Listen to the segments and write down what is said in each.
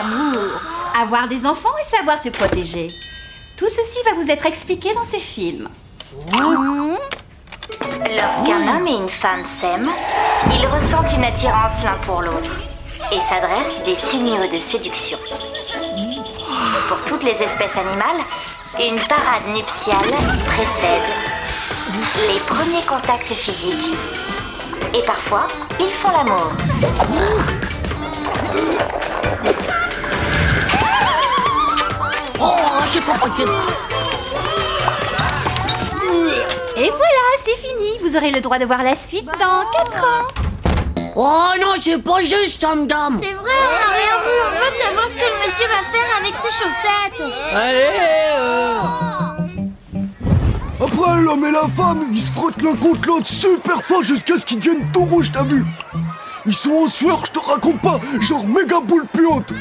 l'amour, avoir des enfants et savoir se protéger. Tout ceci va vous être expliqué dans ce film. Lorsqu'un homme et une femme s'aiment, ils ressentent une attirance l'un pour l'autre et s'adressent des signaux de séduction. Pour toutes les espèces animales, une parade nuptiale précède les premiers contacts physiques. Et parfois, ils font l'amour. J'ai pas possible. Et voilà, c'est fini. Vous aurez le droit de voir la suite dans 4 ans. Oh non, c'est pas juste, dame. C'est vrai, on n'a rien vu. On veut savoir ce que le monsieur va faire avec ses chaussettes. Après, l'homme et la femme, ils se frottent l'un contre l'autre super fort jusqu'à ce qu'ils deviennent tout rouges, t'as vu? Ils sont en sueur, je te raconte pas, genre méga boule puante.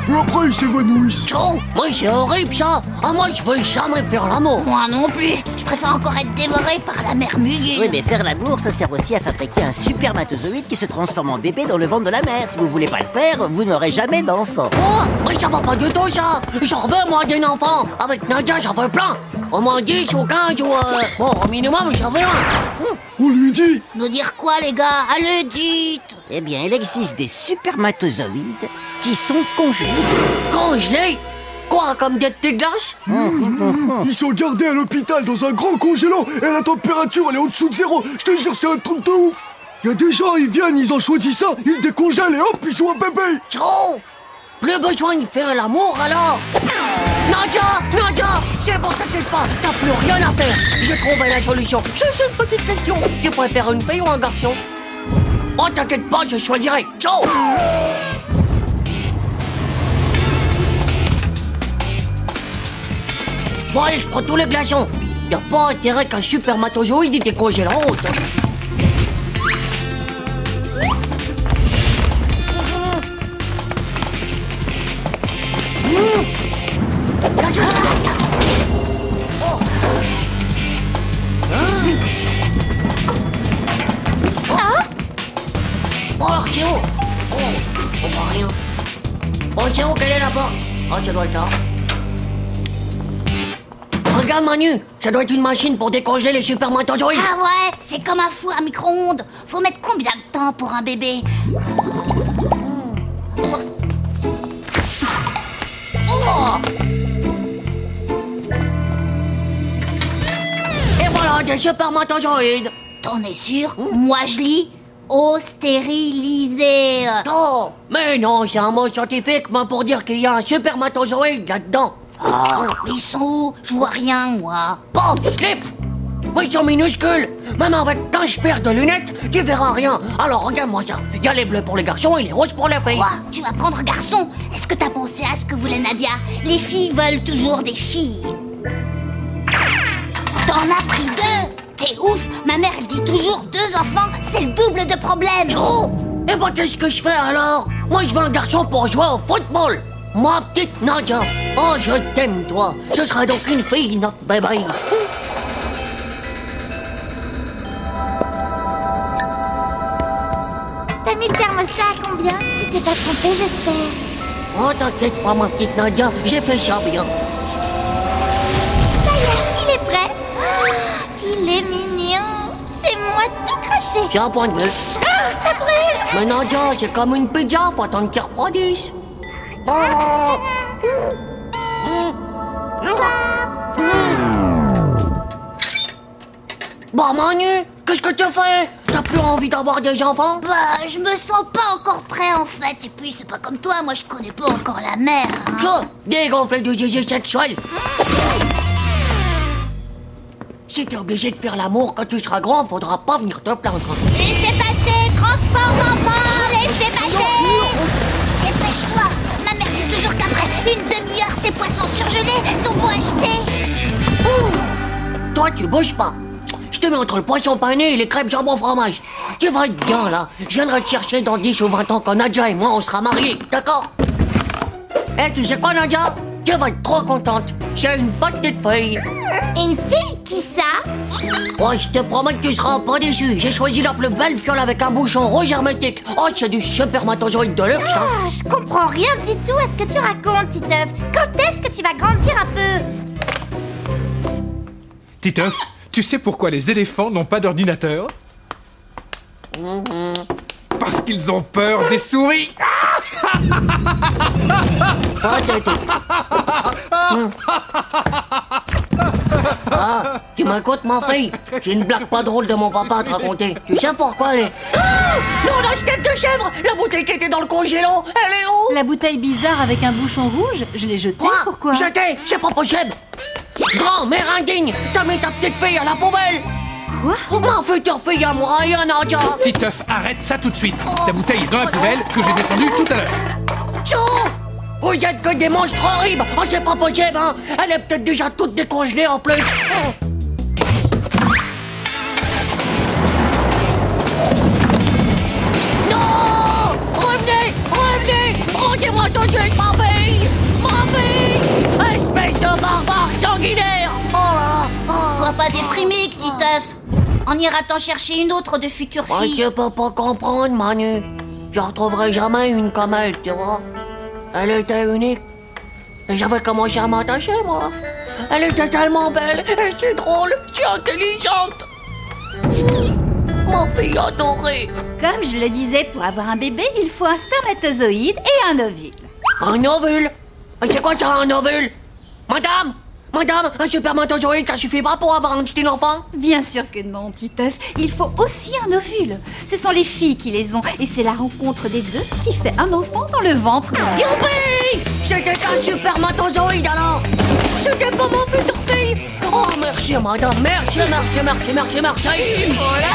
Et après, ils s'évanouissent. Oh, moi, c'est horrible, ça. Ah, moi, je veux jamais faire l'amour. Moi non plus. Je préfère encore être dévoré par la mère Muguet. Oui, mais faire l'amour, ça sert aussi à fabriquer un supermatozoïde qui se transforme en bébé dans le ventre de la mère. Si vous voulez pas le faire, vous n'aurez jamais d'enfant. Oh, mais ça va pas du tout, ça. J'en veux, moi, d'un enfant. Avec Nadia, j'en veux plein. Au moins 10 ou 15 ou... Bon, au minimum, j'en veux un. On lui dit. Nous dire quoi, les gars? Allez, dites. Eh bien, il existe des supermatozoïdes qui sont congelés. Congelés? Quoi, comme des petites glaces? Ils sont gardés à l'hôpital dans un grand congélo et la température elle est en dessous de 0. Je te jure, c'est un truc de ouf. Il y a des gens, ils viennent, ils en choisissent un, ils décongèlent et hop, ils sont un bébé. Trop. Plus besoin de faire l'amour, alors. Nadia, c'est bon, t'inquiète pas, t'as plus rien à faire. J'ai trouvé la solution. Juste une petite question. Tu préfères une fille ou un garçon? Oh, t'inquiète pas, je choisirai. Ciao. Bon, allez, je prends tous les glaçons. Y'a pas intérêt qu'un supermatozoïde décongèle en route. Bon, alors, c'est où? Oh, on voit rien. Bon, c'est où? Quelle est la porte? Oh, ça doit être là. Regarde, Manu, ça doit être une machine pour décongeler les supermatozoïdes. Ah ouais, c'est comme un four à micro-ondes. Faut mettre combien de temps pour un bébé? Et voilà, des supermatozoïdes. T'en es sûr? Moi, je lis eau stérilisée. Oh, mais non, c'est un mot scientifique, mais pour dire qu'il y a un supermatozoïde là-dedans. Mais ils sont où? Je vois rien, moi. Pauvre slip! Ils sont minuscules. Même avec quand je perds de lunettes, tu verras rien. Alors regarde-moi ça. Il y a les bleus pour les garçons et les roses pour les filles. Quoi? Tu vas prendre garçon? Est-ce que t'as pensé à ce que voulait Nadia? Les filles veulent toujours des filles. T'en as pris 2? T'es ouf! Ma mère, elle dit toujours 2 enfants, c'est le double de problème. Oh! Et bah qu'est-ce que je fais alors? Moi je veux un garçon pour jouer au football. Ma petite Nadia. Oh, je t'aime, toi. Ce sera donc une fille, notre bébé. T'as mis le thermostat à combien? Tu t'es pas trompé, j'espère. Oh, t'inquiète pas, ma petite Nadia. J'ai fait ça bien. Ça y est, il est prêt. Ah, il est mignon. C'est moi tout craché. J'ai un point de vue. Ah, ça brûle. Mais Nadia, c'est comme une pizza. Faut attendre qu'il refroidisse. Bah Manu, qu'est-ce que tu fais? T'as plus envie d'avoir des enfants? Bah, je me sens pas encore prêt en fait. Et puis, c'est pas comme toi, moi je connais pas encore la mère. Hein. Ça, dégonfler du zizi sexuel. Si t'es obligé de faire l'amour quand tu seras grand, faudra pas venir te plaindre. Laissez passer, transport d'enfants, laissez passer. Dépêche-toi. Ma mère dit toujours qu'après une demi-heure, ces poissons surgelés sont bons à acheter. Toi, tu bouges pas. Je te mets entre le poisson pané et les crêpes jambon fromage. Tu vas être bien, là. Je viendrai te chercher dans 10 ou 20 ans quand Nadia et moi, on sera mariés, d'accord? Eh, tu sais quoi, Nadia? tu vas être trop contente. C'est une petite fille. Une fille, qui ça? Oh, je te promets que tu seras pas déçu. J'ai choisi la plus belle fiole avec un bouchon rouge hermétique. Oh, c'est du spermatozoïde de luxe, hein. Ah, je comprends rien du tout à ce que tu racontes, Titeuf. Quand est-ce que tu vas grandir un peu? Titeuf, tu sais pourquoi les éléphants n'ont pas d'ordinateur? Parce qu'ils ont peur des souris. Ah, tu m'écoutes, ma fille? J'ai une blague pas drôle de mon papa à te raconter. Tu sais pourquoi elle est... Non, la tête de chèvre! La bouteille qui était dans le congélo, elle est où? La bouteille bizarre avec un bouchon rouge, je l'ai jetée. Pourquoi? Jetée, c'est pas possible! Grand-mère indigne, t'as mis ta petite fille à la poubelle! Quoi? Ma future fille à moi, et un Nadia! Titeuf, arrête ça tout de suite. Ta bouteille est dans la poubelle que j'ai descendue tout à l'heure. Tchou! Vous êtes que des monstres horribles! Oh, c'est pas possible, hein! Elle est peut-être déjà toute décongelée en plus! Non! Revenez! Revenez! Rendez-moi tout de suite ma fille! Ma fille! Espèce de barbare sanguinaire! Oh là là! Oh. Sois pas déprimé, Titeuf. On ira t'en chercher une autre de future Oh, fille. tu peux pas comprendre, Manu. Je retrouverai jamais une comme elle, tu vois. Elle était unique. Et j'avais commencé à m'attacher, moi. Elle était tellement belle, et si drôle, si intelligente. Ma fille adorée. Comme je le disais, pour avoir un bébé, il faut un spermatozoïde et un ovule. Un ovule? C'est quoi ça, un ovule? Madame, un spermatozoïde, ça suffit pas pour avoir un petit enfant? Bien sûr que non, Titeuf. Il faut aussi un ovule. Ce sont les filles qui les ont, et c'est la rencontre des deux qui fait un enfant dans le ventre de la... Youpi! C'était un spermatozoïde alors! C'était pas mon futur fille! Oh, merci, madame, merci. Voilà.